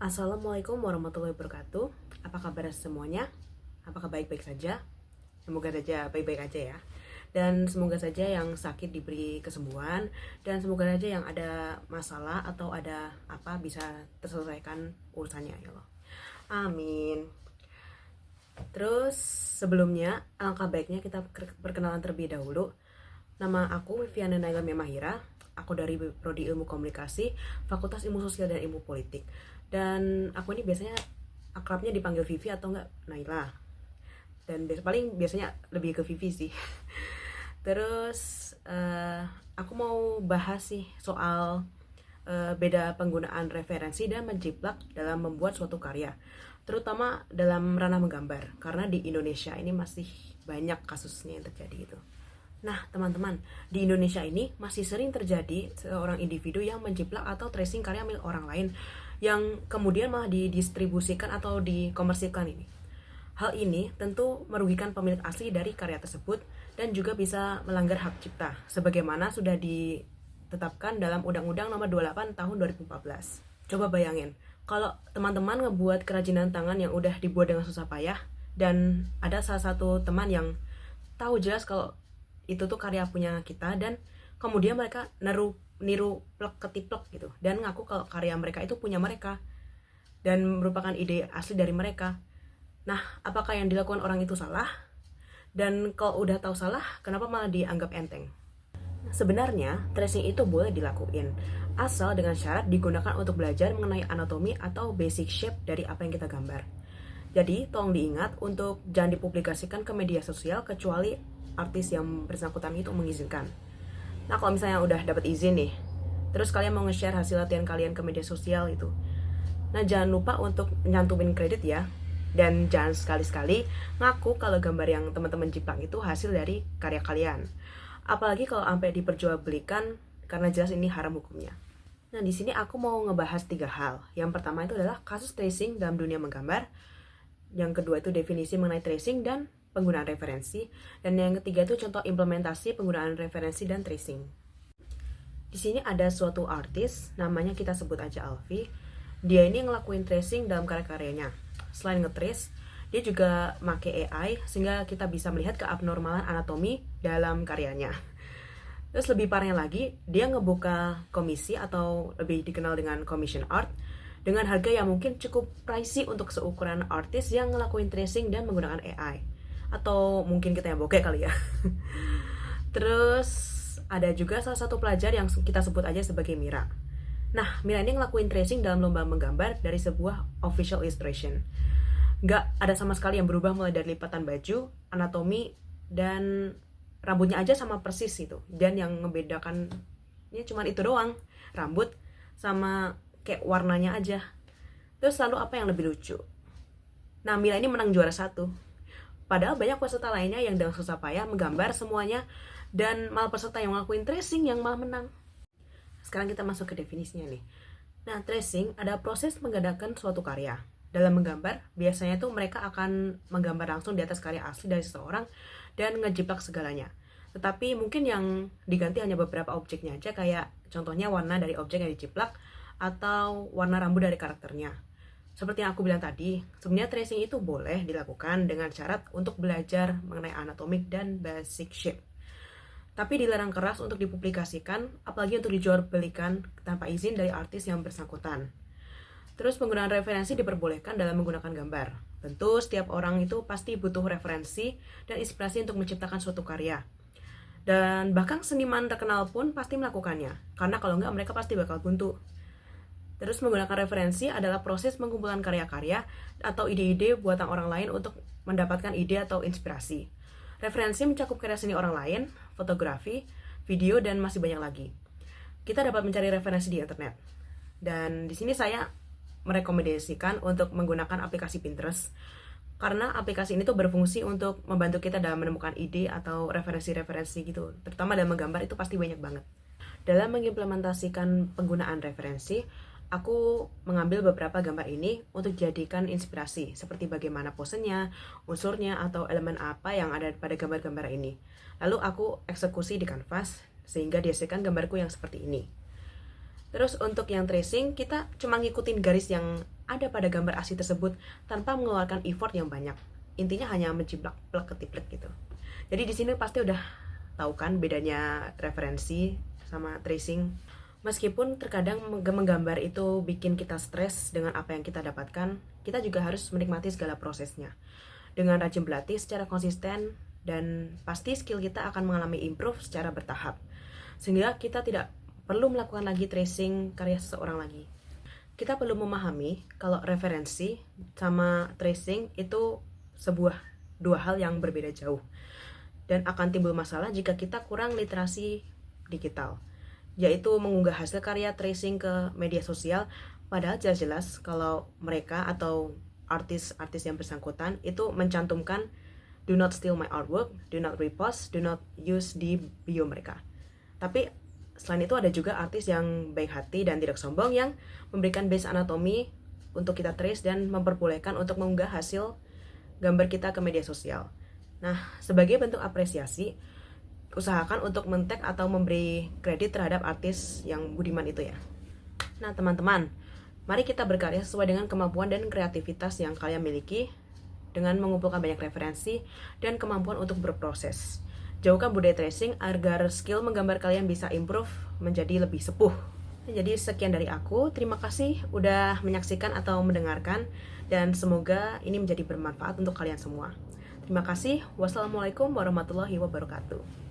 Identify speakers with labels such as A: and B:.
A: Assalamualaikum warahmatullahi wabarakatuh. Apa kabar semuanya? Apakah baik-baik saja? Semoga saja baik-baik aja ya. Dan semoga saja yang sakit diberi kesembuhan. Dan semoga saja yang ada masalah atau ada apa bisa terselesaikan urusannya ya Allah. Amin. Terus sebelumnya alangkah baiknya kita perkenalan terlebih dahulu. Nama aku Viviana Naila Memahira. Aku dari Prodi Ilmu Komunikasi, Fakultas Ilmu Sosial dan Ilmu Politik. Dan aku ini biasanya akrabnya dipanggil Vivi atau enggak Naila. Dan paling biasanya lebih ke Vivi sih. Terus aku mau bahas sih soal beda penggunaan referensi dan menjiplak dalam membuat suatu karya, terutama dalam ranah menggambar, karena di Indonesia ini masih banyak kasusnya yang terjadi gitu. Nah, teman-teman, di Indonesia ini masih sering terjadi seorang individu yang menjiplak atau tracing karya milik orang lain yang kemudian malah didistribusikan atau dikomersilkan ini. Hal ini tentu merugikan pemilik asli dari karya tersebut dan juga bisa melanggar hak cipta, sebagaimana sudah ditetapkan dalam Undang-Undang Nomor 28 Tahun 2014. Coba bayangin, kalau teman-teman ngebuat kerajinan tangan yang udah dibuat dengan susah payah, dan ada salah satu teman yang tahu jelas kalau itu tuh karya punya kita, dan kemudian mereka niru plek ketiplek gitu dan ngaku kalau karya mereka itu punya mereka dan merupakan ide asli dari mereka. Nah, apakah yang dilakukan orang itu salah? Dan kalau udah tahu salah, kenapa malah dianggap enteng? Sebenarnya, tracing itu boleh dilakuin, asal dengan syarat digunakan untuk belajar mengenai anatomi atau basic shape dari apa yang kita gambar. Jadi, tolong diingat untuk jangan dipublikasikan ke media sosial kecuali artis yang bersangkutan itu mengizinkan. Nah, kalau misalnya udah dapat izin nih, terus kalian mau nge-share hasil latihan kalian ke media sosial itu, nah jangan lupa untuk nyantumin kredit ya. Dan jangan sekali-sekali ngaku kalau gambar yang teman-teman jiplak itu hasil dari karya kalian. Apalagi kalau sampai diperjualbelikan, karena jelas ini haram hukumnya. Nah, di sini aku mau ngebahas 3 hal. Yang pertama itu adalah kasus tracing dalam dunia menggambar. Yang kedua itu definisi mengenai tracing dan penggunaan referensi. Dan yang ketiga itu contoh implementasi penggunaan referensi dan tracing. Di sini ada suatu artis, namanya kita sebut aja Alfi. Dia ini ngelakuin tracing dalam karya-karyanya. Selain nge-trace, dia juga make AI sehingga kita bisa melihat keabnormalan anatomi dalam karyanya. Terus lebih parahnya lagi, dia ngebuka komisi atau lebih dikenal dengan commission art dengan harga yang mungkin cukup pricey untuk seukuran artis yang ngelakuin tracing dan menggunakan AI. Atau mungkin kita yang bokeh kali ya. Terus ada juga salah satu pelajar yang kita sebut aja sebagai Mira. Nah, Mira ini ngelakuin tracing dalam lomba menggambar dari sebuah official illustration. Nggak ada sama sekali yang berubah mulai dari lipatan baju, anatomi, dan rambutnya aja sama persis itu. Dan yang membedakan ya cuman itu doang, rambut sama kayak warnanya aja. Terus lalu apa yang lebih lucu? Nah, Mira ini menang juara 1. Padahal banyak peserta lainnya yang dengan susah payah menggambar semuanya, dan malah peserta yang ngelakuin tracing yang malah menang. Sekarang kita masuk ke definisinya nih. Nah, tracing ada proses menggandakan suatu karya. Dalam menggambar, biasanya tuh mereka akan menggambar langsung di atas karya asli dari seseorang dan ngejiplak segalanya. Tetapi mungkin yang diganti hanya beberapa objeknya aja, kayak contohnya warna dari objek yang dijiplak atau warna rambut dari karakternya. Seperti yang aku bilang tadi, sebenarnya tracing itu boleh dilakukan dengan syarat untuk belajar mengenai anatomik dan basic shape. Tapi dilarang keras untuk dipublikasikan, apalagi untuk dijual belikan tanpa izin dari artis yang bersangkutan. Terus penggunaan referensi diperbolehkan dalam menggunakan gambar. Tentu setiap orang itu pasti butuh referensi dan inspirasi untuk menciptakan suatu karya. Dan bahkan seniman terkenal pun pasti melakukannya, karena kalau enggak mereka pasti bakal buntu. Terus menggunakan referensi adalah proses mengumpulkan karya-karya atau ide-ide buatan orang lain untuk mendapatkan ide atau inspirasi. Referensi mencakup karya seni orang lain, fotografi, video, dan masih banyak lagi. Kita dapat mencari referensi di internet. Dan di sini saya merekomendasikan untuk menggunakan aplikasi Pinterest, karena aplikasi ini tuh berfungsi untuk membantu kita dalam menemukan ide atau referensi-referensi gitu. Terutama dalam menggambar itu pasti banyak banget. Dalam mengimplementasikan penggunaan referensi, aku mengambil beberapa gambar ini untuk jadikan inspirasi, seperti bagaimana posenya, unsurnya, atau elemen apa yang ada pada gambar-gambar ini. Lalu aku eksekusi di kanvas, sehingga dihasilkan gambarku yang seperti ini. Terus untuk yang tracing, kita cuma ngikutin garis yang ada pada gambar asli tersebut tanpa mengeluarkan effort yang banyak. Intinya hanya menjiplak plek ketiplek gitu. Jadi di sini pasti udah tahu kan bedanya referensi sama tracing. Meskipun terkadang menggambar itu bikin kita stres dengan apa yang kita dapatkan, kita juga harus menikmati segala prosesnya. Dengan rajin berlatih secara konsisten, dan pasti skill kita akan mengalami improve secara bertahap. Sehingga kita tidak perlu melakukan lagi tracing karya seseorang lagi. Kita perlu memahami kalau referensi sama tracing itu dua hal yang berbeda jauh. Dan akan timbul masalah jika kita kurang literasi digital, yaitu mengunggah hasil karya tracing ke media sosial, padahal jelas-jelas kalau mereka atau artis-artis yang bersangkutan itu mencantumkan do not steal my artwork, do not repost, do not use di bio mereka. Tapi selain itu ada juga artis yang baik hati dan tidak sombong yang memberikan base anatomi untuk kita trace dan memperbolehkan untuk mengunggah hasil gambar kita ke media sosial. Nah, sebagai bentuk apresiasi, usahakan untuk men-tag atau memberi kredit terhadap artis yang budiman itu ya. Nah teman-teman, mari kita berkarya sesuai dengan kemampuan dan kreativitas yang kalian miliki dengan mengumpulkan banyak referensi dan kemampuan untuk berproses. Jauhkan budaya tracing agar skill menggambar kalian bisa improve menjadi lebih sepuh. Jadi sekian dari aku, terima kasih udah menyaksikan atau mendengarkan, dan semoga ini menjadi bermanfaat untuk kalian semua. Terima kasih, wassalamualaikum warahmatullahi wabarakatuh.